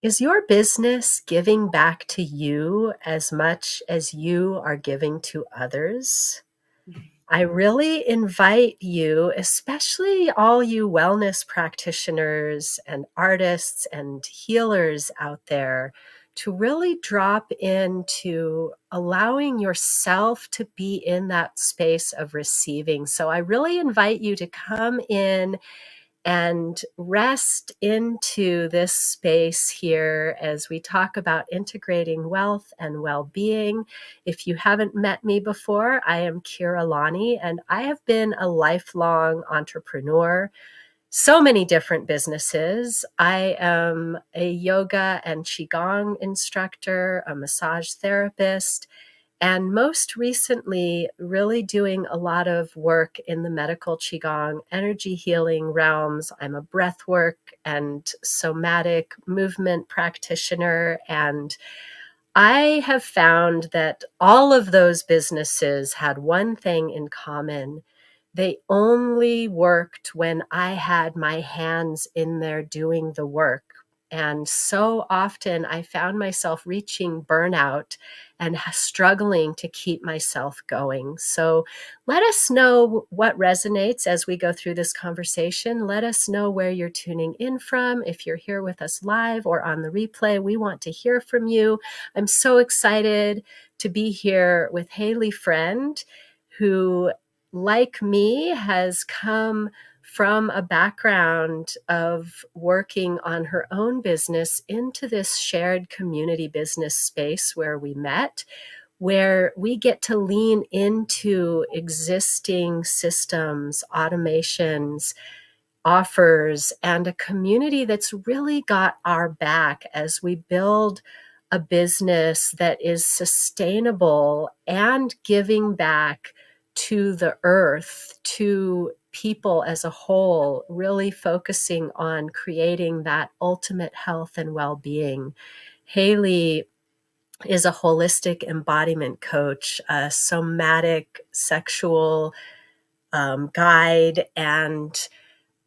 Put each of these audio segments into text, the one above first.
Is your business giving back to you as much as you are giving to others? I really invite you, especially all you wellness practitioners and artists and healers out there, to really drop into allowing yourself to be in that space of receiving. So I really invite you to come in and rest into this space here as we talk about integrating wealth and well-being. If you haven't met me before, I am Kira Lani, and I have been a lifelong entrepreneur, so many different businesses. I am a yoga and qigong instructor, a massage therapist, and most recently, really doing a lot of work in the medical Qigong energy healing realms. I'm a breathwork and somatic movement practitioner. And I have found that all of those businesses had one thing in common. They only worked when I had my hands in there doing the work. And so often I found myself reaching burnout and struggling to keep myself going. So let us know what resonates as we go through this conversation. Let us know where you're tuning in from. If you're here with us live or on the replay, we want to hear from you. I'm so excited to be here with Haley Friend, who, like me, has come from a background of working on her own business into this shared community business space where we met, where we get to lean into existing systems, automations, offers, and a community that's really got our back as we build a business that is sustainable and giving back to the earth, to people as a whole, really focusing on creating that ultimate health and well-being. Haley is a holistic embodiment coach, a somatic sexual guide, and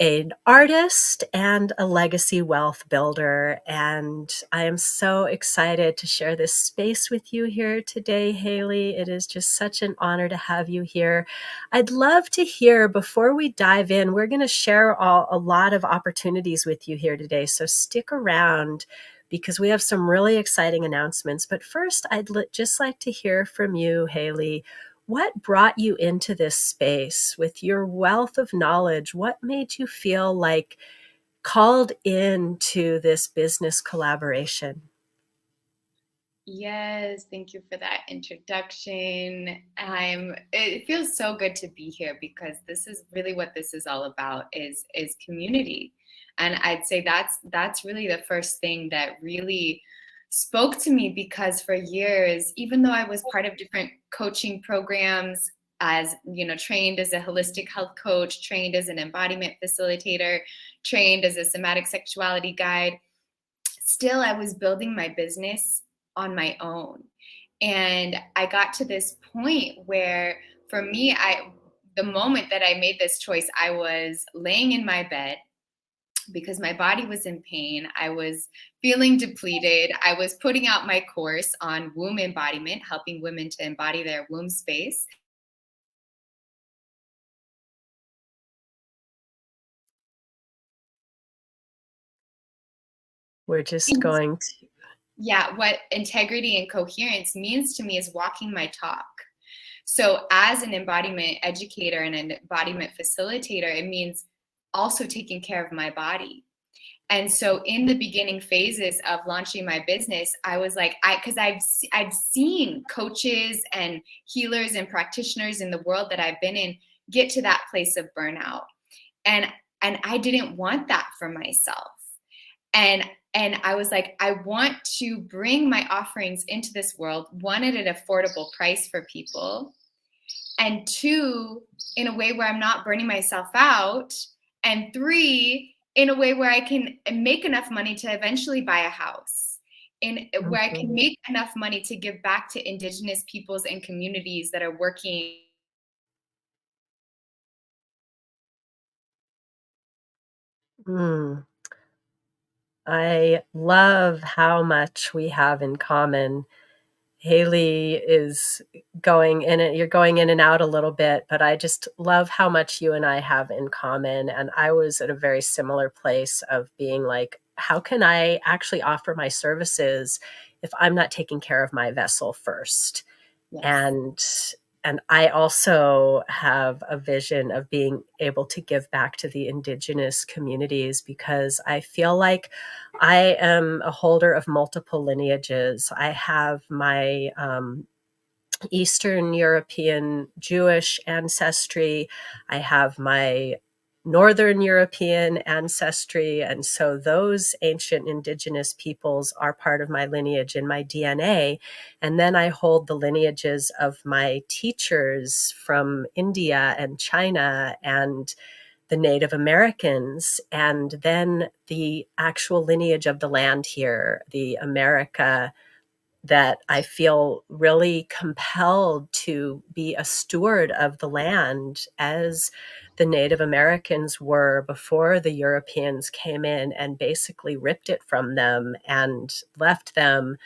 an artist and a legacy wealth builder. And I am so excited to share this space with you here today, Haley. It is just such an honor to have you here. I'd love to hear, before we dive in, we're going to share a lot of opportunities with you here today. So stick around because we have some really exciting announcements. But first, I'd just like to hear from you, Haley. What brought you into this space with your wealth of knowledge? What made you feel like called into this business collaboration? Yes, thank you for that introduction. It feels so good to be here because this is really what this is all about is community. And I'd say that's really the first thing that really spoke to me because for years, even though I was part of different coaching programs, as you know, trained as a holistic health coach, trained as an embodiment facilitator, trained as a somatic sexuality guide, still I was building my business on my own. And I got to this point where for me, the moment that I made this choice, I was laying in my bed because my body was in pain. I was feeling depleted. I was putting out my course on womb embodiment, helping women to embody their womb space. We're just going to. Yeah, what integrity and coherence means to me is walking my talk. So, as an embodiment educator and an embodiment facilitator, it means also taking care of my body. And so, in the beginning phases of launching my business, I was like, because I've seen coaches and healers and practitioners in the world that I've been in get to that place of burnout, and I didn't want that for myself. And I was like, I want to bring my offerings into this world, one, at an affordable price for people, and two, in a way where I'm not burning myself out, and three, in a way where I can make enough money to eventually buy a house, in where I can Mhm. make enough money to give back to indigenous peoples and communities that are working. Mm. I love how much we have in common. Haley is going in it. You're going in and out a little bit, but I just love how much you and I have in common. And I was at a very similar place of being like, how can I actually offer my services if I'm not taking care of my vessel first? Yes. And I also have a vision of being able to give back to the indigenous communities, because I feel like I am a holder of multiple lineages. I have my Eastern European Jewish ancestry. I have my Northern European ancestry. And so those ancient indigenous peoples are part of my lineage in my DNA. And then I hold the lineages of my teachers from India and China and the Native Americans, and then the actual lineage of the land here, the America that I feel really compelled to be a steward of the land as the Native Americans were before the Europeans came in and basically ripped it from them and left them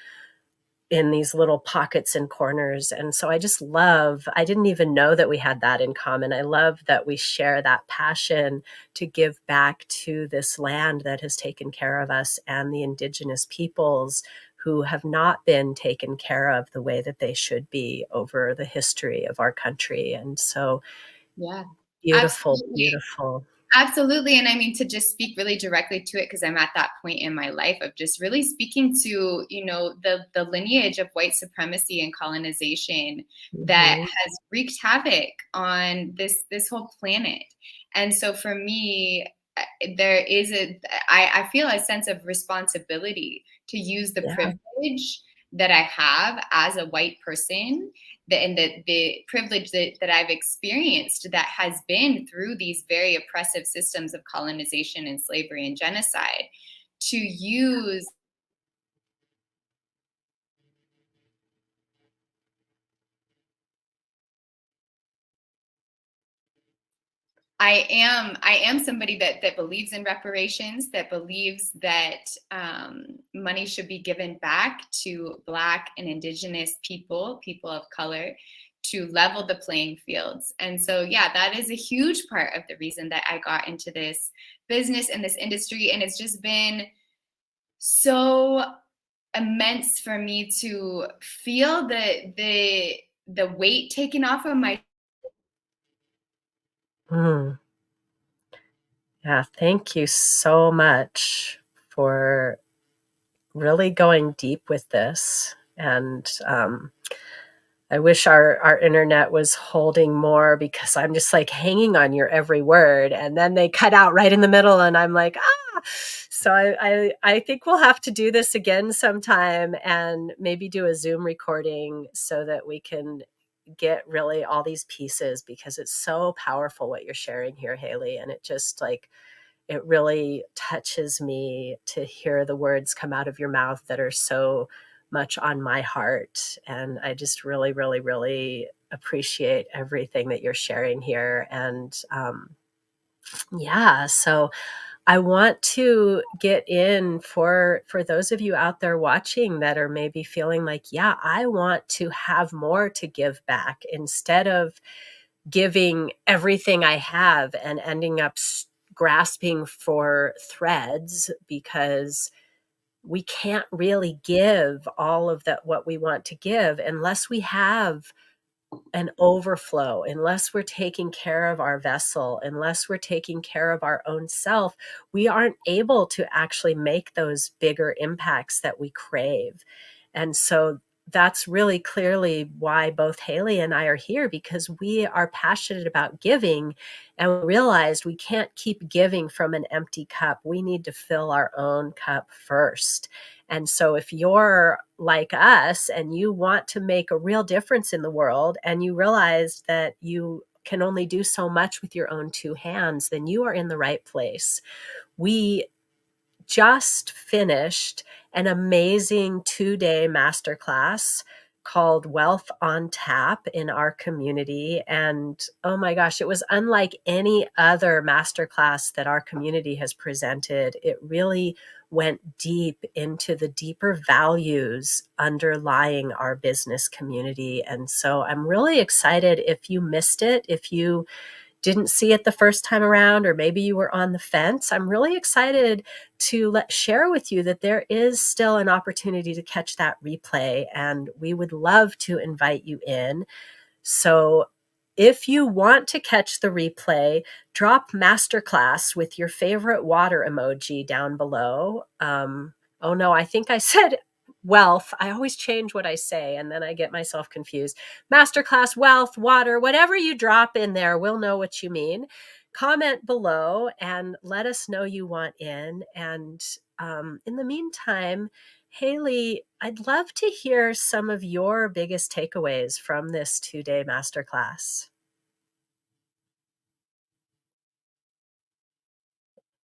in these little pockets and corners. And so I just love, I didn't even know that we had that in common. I love that we share that passion to give back to this land that has taken care of us and the indigenous peoples who have not been taken care of the way that they should be over the history of our country. And so Yeah. beautiful, Absolutely. beautiful. Absolutely. And I mean, to just speak really directly to it, because I'm at that point in my life of just really speaking to, the lineage of white supremacy and colonization that Mhm. has wreaked havoc on this whole planet. And so for me, there is I feel a sense of responsibility to use the Yeah. privilege that I have as a white person, the privilege that I've experienced that has been through these very oppressive systems of colonization and slavery and genocide, to use. I am somebody that believes in reparations, that believes that money should be given back to Black and Indigenous people of color, to level the playing fields. And so, yeah, that is a huge part of the reason that I got into this business and this industry. And it's just been so immense for me to feel the weight taken off of my. Mm. Yeah. Thank you so much for really going deep with this. And I wish our internet was holding more, because I'm just like hanging on your every word, and then they cut out right in the middle, and I'm like, ah. So I think we'll have to do this again sometime, and maybe do a Zoom recording so that we can get really all these pieces, because it's so powerful what you're sharing here, Haley, and it just like it really touches me to hear the words come out of your mouth that are so much on my heart. And I just really, really, really appreciate everything that you're sharing here. And yeah, so I want to get in for those of you out there watching that are maybe feeling like, yeah, I want to have more to give back, instead of giving everything I have and ending up grasping for threads, because we can't really give all of that what we want to give unless we have an overflow, unless we're taking care of our vessel, unless we're taking care of our own self. We aren't able to actually make those bigger impacts that we crave. And so that's really clearly why both Haley and I are here, because we are passionate about giving, and we realized we can't keep giving from an empty cup. We need to fill our own cup first. And so if you're like us and you want to make a real difference in the world, and you realize that you can only do so much with your own two hands, then you are in the right place. We just finished an amazing 2-day masterclass called Wealth on Tap in our community. And oh my gosh, it was unlike any other masterclass that our community has presented. It really went deep into the deeper values underlying our business community. And so I'm really excited if you missed it, if you didn't see it the first time around, or maybe you were on the fence. I'm really excited to share with you that there is still an opportunity to catch that replay, and we would love to invite you in. So if you want to catch the replay, drop masterclass with your favorite water emoji down below. Oh no, I think I said wealth. I always change what I say and then I get myself confused. Masterclass, wealth, water, whatever you drop in there, we'll know what you mean. Comment below and let us know you want in. And in the meantime, Haley, I'd love to hear some of your biggest takeaways from this 2-day masterclass.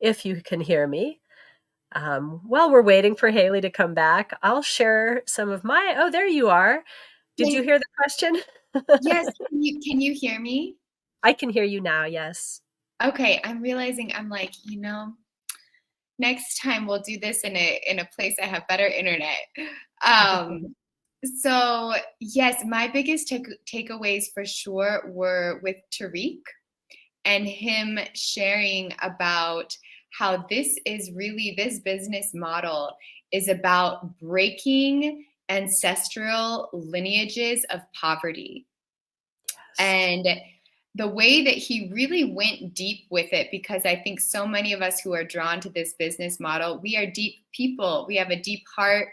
If you can hear me. While we're waiting for Haley to come back, I'll share some of my, oh, there you are. Did you hear the question? Yes, can you hear me? I can hear you now, yes. Okay, I'm realizing I'm like, next time we'll do this in a place I have better internet. So yes, my biggest takeaways for sure were with Tariq and him sharing about how this business model is about breaking ancestral lineages of poverty. Yes. And the way that he really went deep with it, because I think so many of us who are drawn to this business model, we are deep people. We have a deep heart.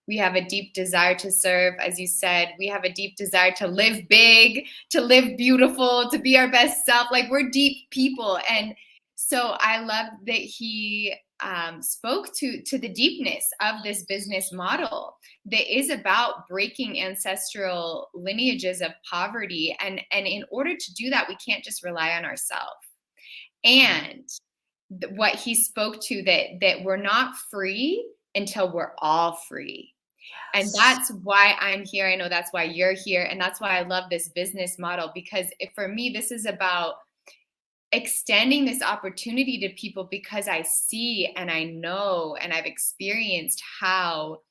We have a deep desire to serve. As you said, we have a deep desire to live big, to live beautiful, to be our best self. Like, we're deep people. And so I love that he spoke to the deepness of this business model that is about breaking ancestral lineages of poverty. And in order to do that, we can't just rely on ourselves. And what he spoke to, that we're not free until we're all free. Yes. And that's why I'm here. I know that's why you're here. And that's why I love this business model, because for me, this is about extending this opportunity to people, because I see and I know and I've experienced how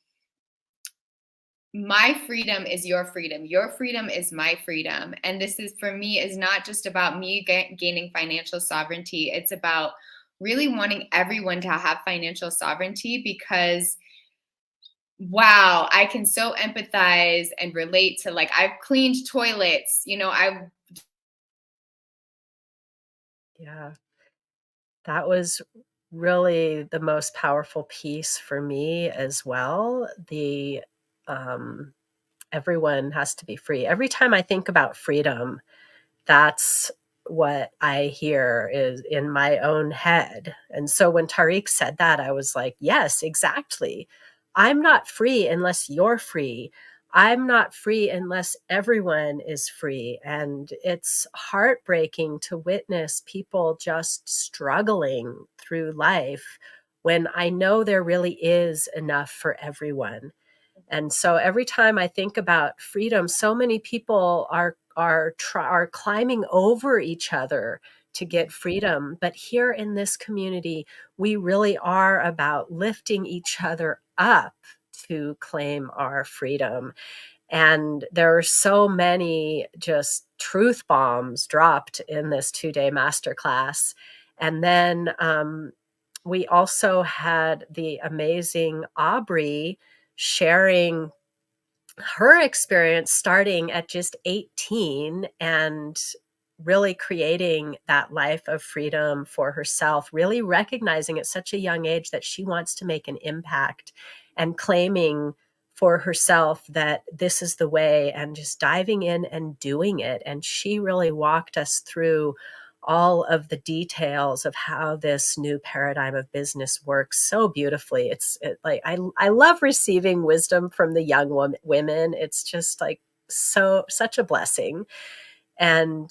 my freedom is your freedom. Your freedom is my freedom. And this is, for me, is not just about me gaining financial sovereignty. It's about really wanting everyone to have financial sovereignty, because wow, I can so empathize and relate to, like, I've cleaned toilets, Yeah. That was really the most powerful piece for me as well. Um, Everyone has to be free. Every time I think about freedom, that's what I hear is in my own head. And so when Tariq said that, I was like, yes, exactly. I'm not free unless you're free. I'm not free unless everyone is free. And it's heartbreaking to witness people just struggling through life when I know there really is enough for everyone. And so every time I think about freedom, so many people are climbing over each other to get freedom. But here in this community, we really are about lifting each other up to claim our freedom. And there are so many just truth bombs dropped in this 2-day masterclass. And then we also had the amazing Aubrey sharing her experience starting at just 18 and really creating that life of freedom for herself, really recognizing at such a young age that she wants to make an impact and claiming for herself that this is the way, and just diving in and doing it. And she really walked us through all of the details of how this new paradigm of business works so beautifully. Like I love receiving wisdom from the young women. It's just like such a blessing. And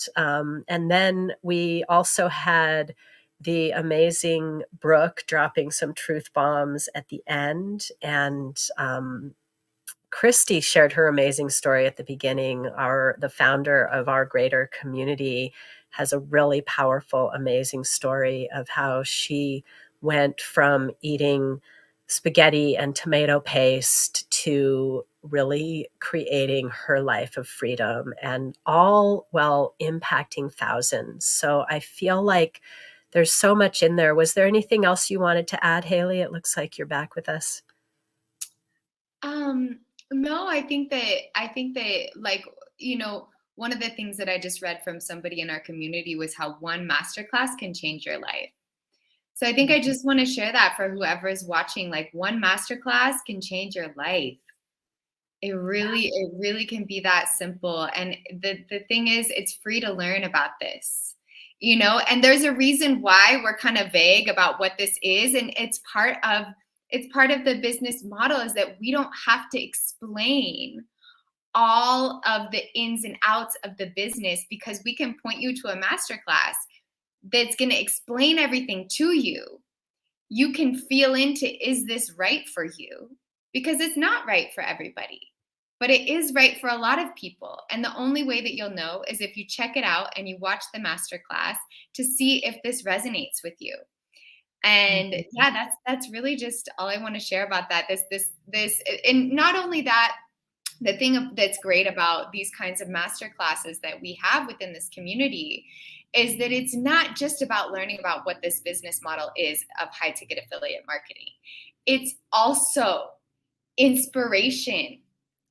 then we also had the amazing Brooke dropping some truth bombs at the end, and Christy shared her amazing story at the beginning. The founder of our greater community has a really powerful, amazing story of how she went from eating spaghetti and tomato paste to really creating her life of freedom, and all while impacting thousands. So I feel like there's so much in there. Was there anything else you wanted to add, Haley? It looks like you're back with us. Um, no, I think that like, you know, one of the things that I just read from somebody in our community was how one masterclass can change your life. So I think I just want to share that for whoever is watching, like one masterclass can change your life. It really can be that simple. And the thing is, it's free to learn about this, you know, and there's a reason why we're kind of vague about what this is. And it's part of the business model is that we don't have to explain all of the ins and outs of the business, because we can point you to a masterclass that's going to explain everything to you. You can feel into, is this right for you? Because it's not right for everybody, but it is right for a lot of people. And the only way that you'll know is if you check it out and you watch the masterclass to see if this resonates with you. And yeah, that's really just all I want to share about that. This, and not only that, the thing that's great about these kinds of master classes that we have within this community is that it's not just about learning about what this business model is of high ticket affiliate marketing. It's also inspiration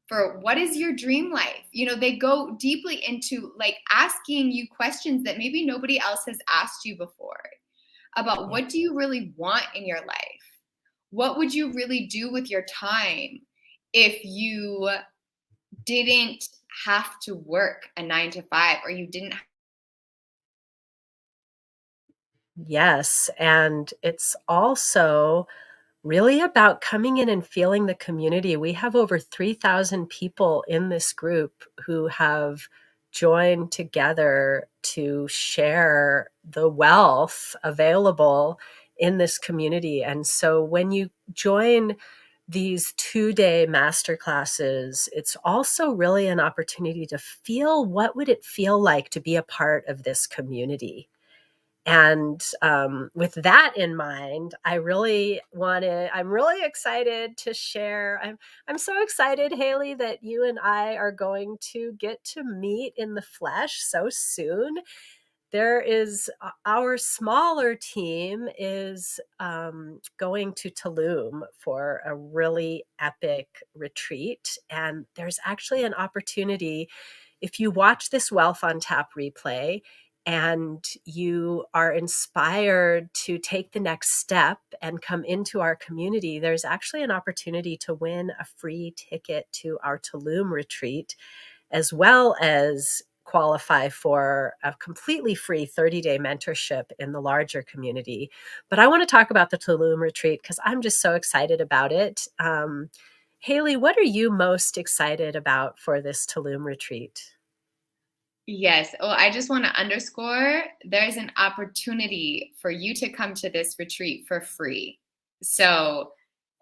for what is your dream life. You know, they go deeply into like asking you questions that maybe nobody else has asked you before about what do you really want in your life? What would you really do with your time if you didn't have to work a 9 to 5, or you didn't. Yes, and it's also really about coming in and feeling the community. We have over 3,000 people in this group who have joined together to share the wealth available in this community. And so when you join these 2-day masterclasses, it's also really an opportunity to feel what would it feel like to be a part of this community. And with that in mind, I'm really excited to share. I'm so excited, Haley, that you and I are going to get to meet in the flesh so soon. There is our smaller team is going to Tulum for a really epic retreat. And there's actually an opportunity, if you watch this Wealth on Tap replay and you are inspired to take the next step and come into our community, there's actually an opportunity to win a free ticket to our Tulum retreat, as well as qualify for a completely free 30-day mentorship in the larger community. But I want to talk about the Tulum retreat because I'm just so excited about it. Haley, what are you most excited about for this Tulum retreat? Yes. Well, I just want to underscore there's an opportunity for you to come to this retreat for free. So,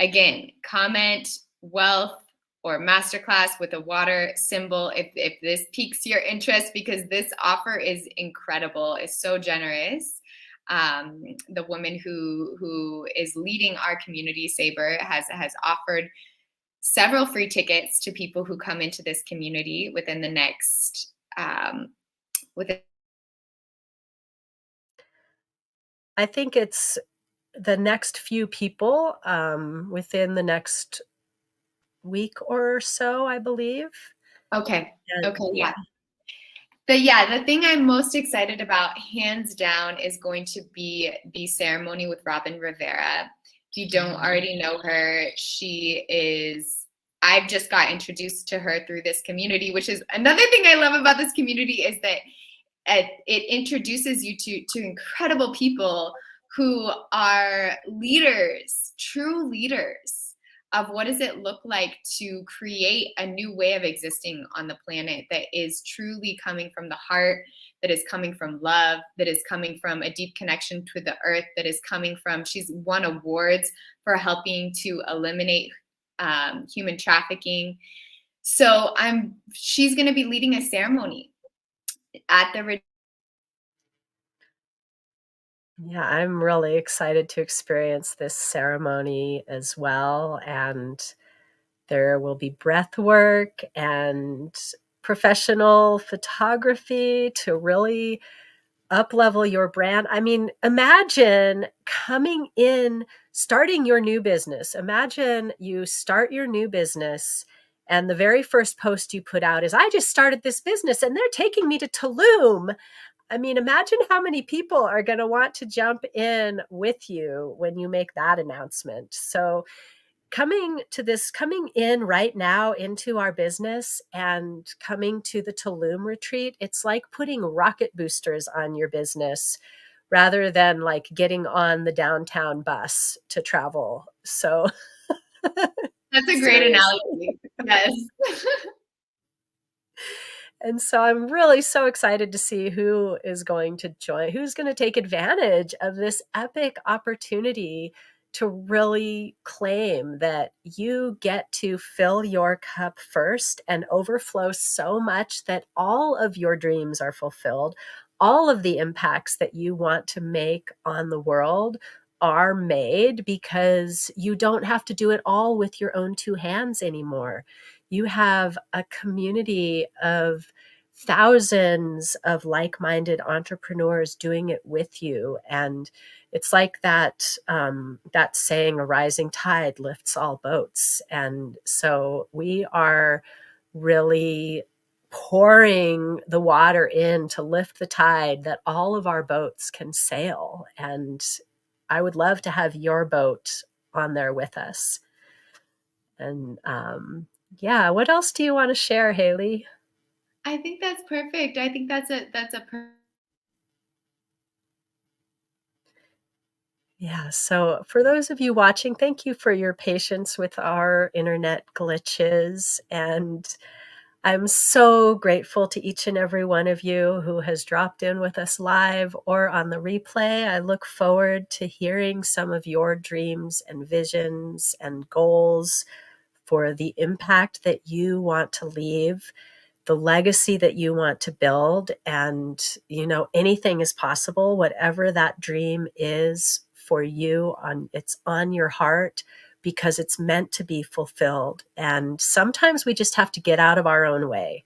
again, comment wealth or masterclass with a water symbol if this piques your interest, because this offer is incredible. It's so generous. The woman who is leading our community, Saber, has offered several free tickets to people who come into this community within the next within. I think it's the next few people within the next week or so, I believe. Okay. And Okay. yeah. Yeah. But yeah, the thing I'm most excited about, hands down, is going to be the ceremony with Robin Rivera. If you don't already know her, I've just got introduced to her through this community, which is another thing I love about this community, is that it introduces you to incredible people who are leaders, true leaders of what does it look like to create a new way of existing on the planet that is truly coming from the heart, that is coming from love, that is coming from a deep connection to the earth, that is coming from, she's won awards for helping to eliminate human trafficking. So she's going to be leading a ceremony at the. Yeah, I'm really excited to experience this ceremony as well. And there will be breath work and professional photography to really up-level your brand. I mean, imagine coming in, starting your new business. Imagine you start your new business and the very first post you put out is, I just started this business and they're taking me to Tulum. I mean, imagine how many people are going to want to jump in with you when you make that announcement. So coming in right now into our business and coming to the Tulum retreat, it's like putting rocket boosters on your business rather than like getting on the downtown bus to travel. So That's a great seriously. analogy. Yes. And so I'm really so excited to see who is going to join, who's going to take advantage of this epic opportunity to really claim that you get to fill your cup first and overflow so much that all of your dreams are fulfilled. All of the impacts that you want to make on the world are made because you don't have to do it all with your own two hands anymore. You have a community of thousands of like-minded entrepreneurs doing it with you, and it's like that saying, a rising tide lifts all boats. And so we are really pouring the water in to lift the tide that all of our boats can sail. And I would love to have your boat on there with us. And yeah, what else do you want to share, Haley? I think that's perfect. I think that's a. Yeah, so for those of you watching, thank you for your patience with our internet glitches. And I'm so grateful to each and every one of you who has dropped in with us live or on the replay. I look forward to hearing some of your dreams and visions and goals for the impact that you want to leave, the legacy that you want to build. And, anything is possible, whatever that dream is for you, it's on your heart because it's meant to be fulfilled. And sometimes we just have to get out of our own way.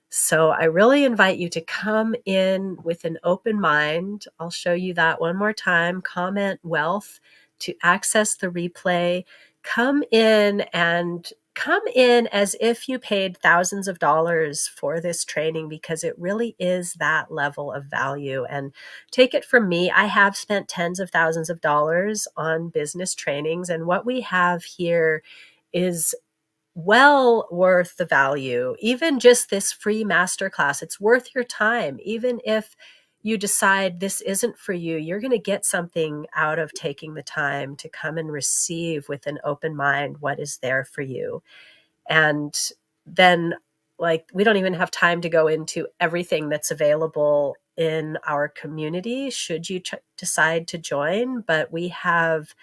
So I really invite you to come in with an open mind. I'll show you that one more time. Comment wealth to access the replay. Come in and come in as if you paid thousands of dollars for this training, because it really is that level of value. And take it from me, I have spent tens of thousands of dollars on business trainings, and what we have here is well worth the value. Even just this free masterclass, it's worth your time. Even if you decide this isn't for you, you're going to get something out of taking the time to come and receive with an open mind what is there for you. And then, like, we don't even have time to go into everything that's available in our community should you decide to join, but we have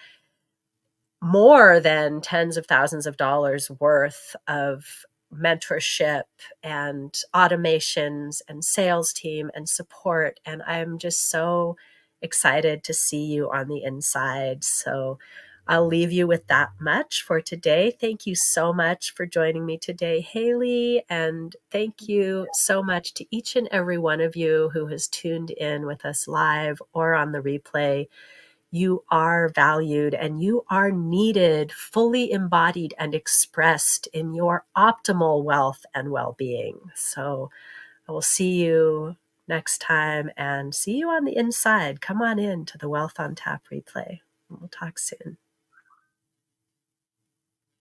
more than tens of thousands of dollars worth of mentorship and automations and sales team and support. And I'm just so excited to see you on the inside. So I'll leave you with that much for today. Thank you so much for joining me today, Haley. And thank you so much to each and every one of you who has tuned in with us live or on the replay. You are valued and you are needed, fully embodied and expressed in your optimal wealth and well-being. So I will see you next time and see you on the inside. Come on in to the Wealth on Tap replay. We'll talk soon.